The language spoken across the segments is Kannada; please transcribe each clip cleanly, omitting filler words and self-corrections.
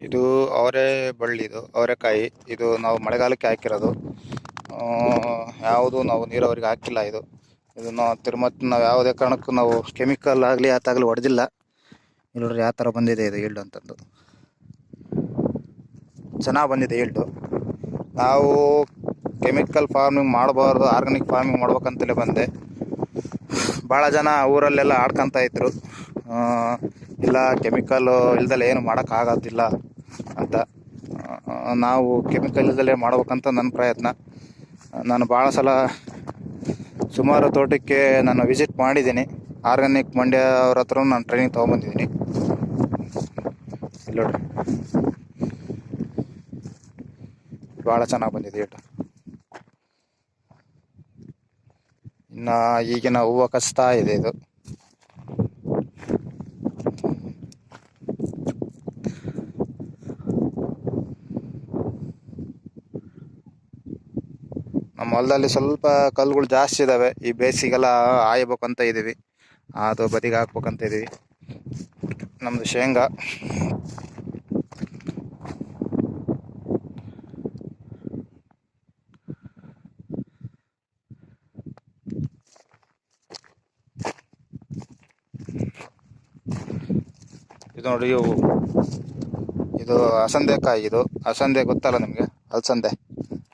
ಇದು ಅವರೆ ಬಳ್ಳಿ, ಇದು ಅವರೆಕಾಯಿ. ಇದು ನಾವು ಮಳೆಗಾಲಕ್ಕೆ ಹಾಕಿರೋದು. ಯಾವುದು ನಾವು ನೀರಾವರಿಗೆ ಹಾಕಿಲ್ಲ. ಇದನ್ನು ನಾವು ಯಾವುದೇ ಕಾರಣಕ್ಕೂ ನಾವು ಕೆಮಿಕಲ್ ಆಗಲಿ ಆತಾಗಲಿ ಹೊಡೆದಿಲ್ಲ. ಇಲ್ಲೋಡ್ರಿ ಯಾವ ಥರ ಬಂದಿದೆ ಇದು ಈಲ್ಡು ಅಂತಂದು. ಚೆನ್ನಾಗಿ ಬಂದಿದೆ ಈಲ್ಡು. ನಾವು ಕೆಮಿಕಲ್ ಫಾರ್ಮಿಂಗ್ ಮಾಡಬಾರ್ದು, ಆರ್ಗಾನಿಕ್ ಫಾರ್ಮಿಂಗ್ ಮಾಡ್ಬೇಕಂತಲೇ ಬಂದೆ. ಭಾಳ ಜನ ಊರಲ್ಲೆಲ್ಲ ಆಡ್ಕೊತ ಇದ್ರು, ಇಲ್ಲ ಕೆಮಿಕಲ್ ಇಲ್ದಲೆ ಏನು ಮಾಡೋಕ್ಕಾಗೋದಿಲ್ಲ ಅಂತ. ನಾವು ಕೆಮಿಕಲ್ ಇಲ್ದಲೆ ಮಾಡ್ಬೇಕಂತ ನನ್ನ ಪ್ರಯತ್ನ. ನಾನು ಭಾಳ ಸಲ ಸುಮಾರು ತೋಟಕ್ಕೆ ನಾನು ವಿಸಿಟ್ ಮಾಡಿದ್ದೀನಿ. ಆರ್ಗಾನಿಕ್ ಮಂಡ್ಯ ಅವ್ರ ಹತ್ರ ನಾನು ಟ್ರೈನಿಂಗ್ ತೊಗೊಂಬಂದಿದ್ದೀನಿ. ಇಲ್ಲಿ ನೋಡ್ರಿ, ಭಾಳ ಚೆನ್ನಾಗಿ ಬಂದಿದೆ ಈಟು. ಇನ್ನು ಈಗಿನ ಹೂವು ಕಚ್ತಾ ಇದೆ ಇದು. ನಮ್ಮ ಹೊಲದಲ್ಲಿ ಸ್ವಲ್ಪ ಕಲ್ಲುಗಳು ಜಾಸ್ತಿ ಇದ್ದಾವೆ. ಈ ಬೇಸಿಗೆಲ್ಲ ಆಯ್ಬೇಕಂತ ಇದ್ದೀವಿ, ಅದು ಬದಿಗೆ ಹಾಕ್ಬೇಕಂತ ಇದ್ದೀವಿ. ನಮ್ಮದು ಶೇಂಗಾ. ಇದು ನೋಡಿ, ಇದು ಅಲಸಂದೆಕಾಯಿ. ಇದು ಅಲಸಂದೆ ಗೊತ್ತಲ್ಲ ನಿಮಗೆ?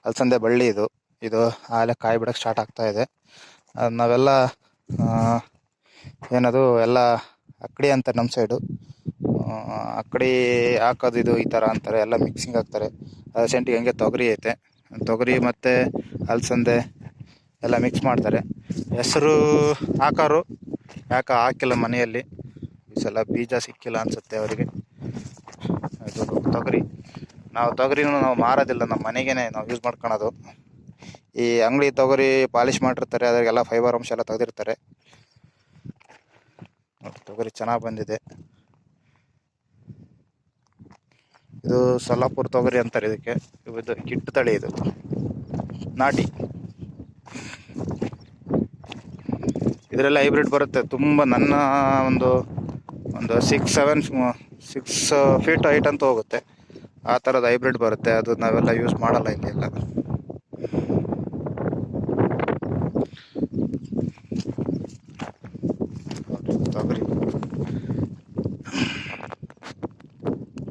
ಅಲಸಂದೆ ಬಳ್ಳಿ ಇದು. ಆಲೆ ಕಾಯಿ ಬಿಡೋಕ್ಕೆ ಸ್ಟಾರ್ಟ್ ಆಗ್ತಾ ಇದೆ. ನಾವೆಲ್ಲ ಏನದು ಎಲ್ಲ ಅಕ್ಕಡಿ ಅಂತಾರೆ ನಮ್ಮ ಸೈಡು. ಅಕ್ಕಡಿ ಹಾಕೋದು ಇದು ಈ ಥರ ಅಂತಾರೆ. ಎಲ್ಲ ಮಿಕ್ಸಿಂಗ್ ಹಾಕ್ತಾರೆ. ಸೆಂಟಿಗೆ ಹಂಗೆ ತೊಗರಿ ಐತೆ, ತೊಗರಿ ಮತ್ತು ಅಲಸಂದೆ ಎಲ್ಲ ಮಿಕ್ಸ್ ಮಾಡ್ತಾರೆ. ಹೆಸರು ಹಾಕೋರು ಹಾಕಿಲ್ಲ ಮನೆಯಲ್ಲಿ. ಈ ಸಲ ಬೀಜ ಸಿಕ್ಕಿಲ್ಲ ಅನಿಸುತ್ತೆ ಅವರಿಗೆ. ಇದು ತೊಗರಿ. ತೊಗರಿನೂ ನಾವು ಮಾರೋದಿಲ್ಲ, ನಮ್ಮ ಮನೆಗೇ ನಾವು ಯೂಸ್ ಮಾಡ್ಕೊಳೋದು. ಈ ಅಂಗಡಿ ತೊಗರಿ ಪಾಲಿಶ್ ಮಾಡಿರ್ತಾರೆ, ಅದರಿಗೆಲ್ಲ ಫೈಬರ್ ಅಂಶ ಎಲ್ಲ ತೆಗೆದಿರ್ತಾರೆ. ತೊಗರಿ ಚೆನ್ನಾಗಿ ಬಂದಿದೆ. ಇದು ಸೊಲ್ಲಾಪುರ ತೊಗರಿ ಅಂತಾರೆ ಇದಕ್ಕೆ. ಇದು ಕಿಟ್ಟು ತಳಿ, ಇದು ನಾಟಿ. ಇದರಲ್ಲಿ ಹೈಬ್ರಿಡ್ ಬರುತ್ತೆ ತುಂಬ. ನನ್ನ ಒಂದು 6 ಫೀಟ್ ಹೈಟ್ ಅಂತ ಹೋಗುತ್ತೆ. ಆ ಥರದ ಹೈಬ್ರಿಡ್ ಬರುತ್ತೆ. ಅದು ನಾವೆಲ್ಲ ಯೂಸ್ ಮಾಡಲ್ಲ ಇಲ್ಲೆಲ್ಲ.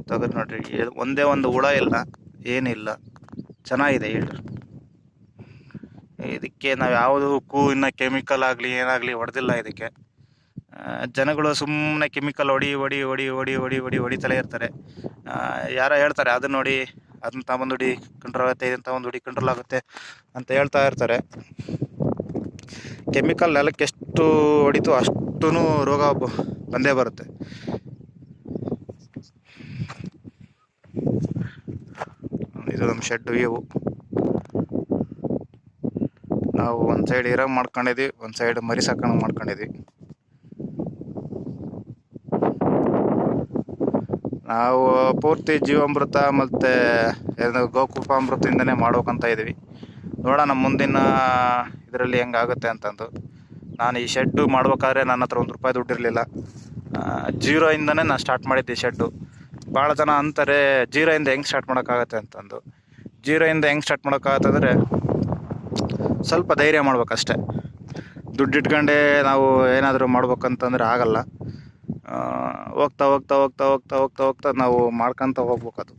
ತೊಗರಿ ನೋಡ್ರಿ, ಒಂದೇ ಒಂದು ಹುಳ ಇಲ್ಲ, ಏನಿಲ್ಲ, ಚೆನ್ನಾಗಿದೆ ಈಲ್ಡು. ಇದಕ್ಕೆ ನಾವು ಯಾವುದಕ್ಕೂ ಇನ್ನು ಕೆಮಿಕಲ್ ಆಗಲಿ ಏನಾಗಲಿ ಹೊಡೆದಿಲ್ಲ ಇದಕ್ಕೆ. ಜನಗಳು ಸುಮ್ಮನೆ ಕೆಮಿಕಲ್ ಹೊಡಿತಲೇ ಇರ್ತಾರೆ. ಯಾರೋ ಹೇಳ್ತಾರೆ, ಅದನ್ನ ನೋಡಿ, ಅದನ್ನ ತಗೊಂಡು ಹೊಡಿ ಕಂಟ್ರೋಲ್ ಆಗುತ್ತೆ, ಇದನ್ನು ತಗೊಂಡು ಹೊಡಿ ಕಂಟ್ರೋಲ್ ಆಗುತ್ತೆ ಅಂತ ಹೇಳ್ತಾ ಇರ್ತಾರೆ. ಕೆಮಿಕಲ್ ನೆಲಕ್ಕೆ ಎಷ್ಟು ಹೊಡಿತು ಅಷ್ಟೂ ರೋಗ ಬಂದೇ ಬರುತ್ತೆ. ಇದು ನಮ್ಮ ಶೆಡ್ ವ್ಯೂ. ನಾವು ಒಂದು ಸೈಡ್ ಇರಾಗ ಮಾಡ್ಕೊಂಡಿದ್ವಿ, ಒಂದು ಸೈಡ್ ಮರಿ ಸಾಕಣೆ ಮಾಡ್ಕೊಂಡಿದ್ವಿ. ನಾವು ಪೂರ್ತಿ ಜೀವಾಮೃತ ಮತ್ತು ಗೋಕೃಪಾಮೃತದಿಂದನೇ ಮಾಡ್ಬೇಕಂತ ಇದ್ದೀವಿ. ನೋಡೋಣ ಮುಂದಿನ ಇದರಲ್ಲಿ ಹೆಂಗಾಗುತ್ತೆ ಅಂತಂದು. ನಾನು ಈ ಶೆಡ್ಡು ಮಾಡ್ಬೇಕಾದ್ರೆ ನನ್ನ ಹತ್ರ ₹1 ದುಡ್ಡಿರಲಿಲ್ಲ. ಜೀರೋಯಿಂದನೇ ನಾನು ಸ್ಟಾರ್ಟ್ ಮಾಡಿದ್ದೆ ಶೆಡ್ಡು. ಭಾಳ ಜನ ಅಂತಾರೆ, ಜೀರೋಯಿಂದ ಹೆಂಗೆ ಸ್ಟಾರ್ಟ್ ಮಾಡೋಕ್ಕಾಗತ್ತೆ ಅಂತಂದು. ಜೀರೋಯಿಂದ ಹೆಂಗೆ ಸ್ಟಾರ್ಟ್ ಮಾಡೋಕ್ಕಾಗತ್ತಂದರೆ ಸ್ವಲ್ಪ ಧೈರ್ಯ ಮಾಡ್ಬೇಕಷ್ಟೆ. ದುಡ್ಡು ಇಟ್ಕೊಂಡೇ ನಾವು ಏನಾದರೂ ಮಾಡ್ಬೇಕಂತಂದರೆ ಆಗಲ್ಲ. ಹೋಗ್ತಾ ನಾವು ಮಾಡ್ಕೊತ ಹೋಗ್ಬೇಕದು.